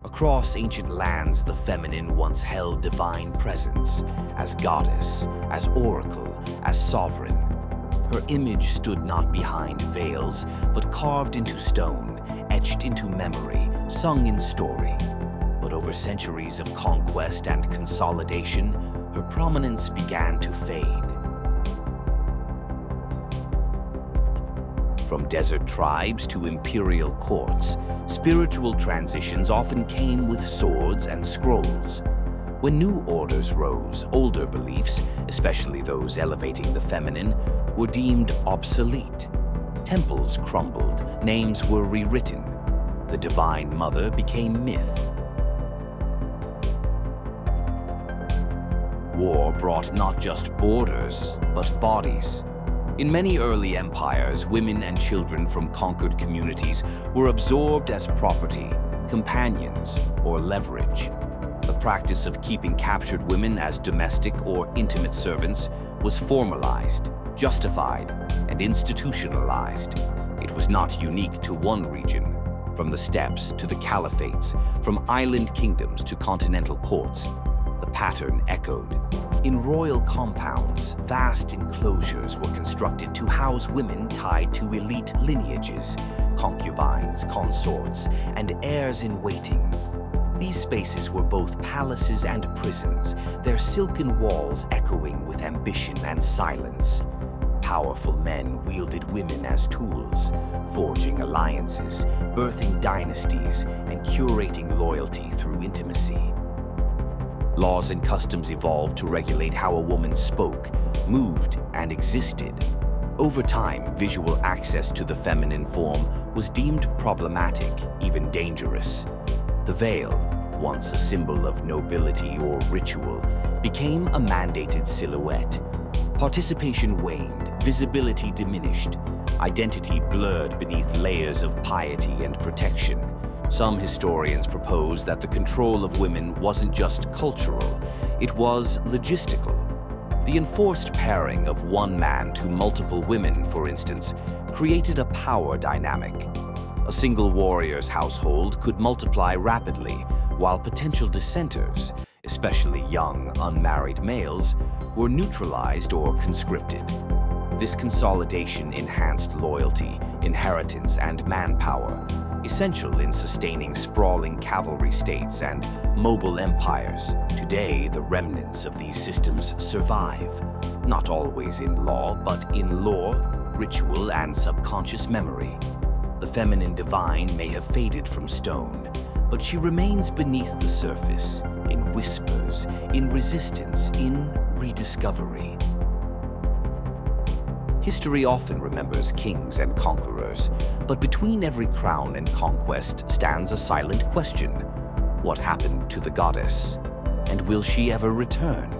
Across ancient lands, the feminine once held divine presence, as goddess, as oracle, as sovereign. Her image stood not behind veils, but carved into stone, etched into memory, sung in story. But over centuries of conquest and consolidation, her prominence began to fade. From desert tribes to imperial courts, spiritual transitions often came with swords and scrolls. When new orders rose, older beliefs, especially those elevating the feminine, were deemed obsolete. Temples crumbled, names were rewritten. The Divine Mother became myth. War brought not just borders, but bodies. In many early empires, women and children from conquered communities were absorbed as property, companions, or leverage. The practice of keeping captured women as domestic or intimate servants was formalized, justified, and institutionalized. It was not unique to one region. From the steppes to the caliphates, from island kingdoms to continental courts, the pattern echoed. In royal compounds, vast enclosures were constructed to house women tied to elite lineages, concubines, consorts, and heirs in waiting. These spaces were both palaces and prisons, their silken walls echoing with ambition and silence. Powerful men wielded women as tools, forging alliances, birthing dynasties, and curating loyalty through intimacy. Laws and customs evolved to regulate how a woman spoke, moved, and existed. Over time, visual access to the feminine form was deemed problematic, even dangerous. The veil, once a symbol of nobility or ritual, became a mandated silhouette. Participation waned, visibility diminished, identity blurred beneath layers of piety and protection. Some historians propose that the control of women wasn't just cultural, it was logistical. The enforced pairing of one man to multiple women, for instance, created a power dynamic. A single warrior's household could multiply rapidly, while potential dissenters, especially young, unmarried males, were neutralized or conscripted. This consolidation enhanced loyalty, inheritance, and manpower, essential in sustaining sprawling cavalry states and mobile empires. Today, the remnants of these systems survive, not always in law, but in lore, ritual, and subconscious memory. The feminine divine may have faded from stone, but she remains beneath the surface, in whispers, in resistance, in rediscovery. History often remembers kings and conquerors, but between every crown and conquest stands a silent question. What happened to the goddess? And will she ever return?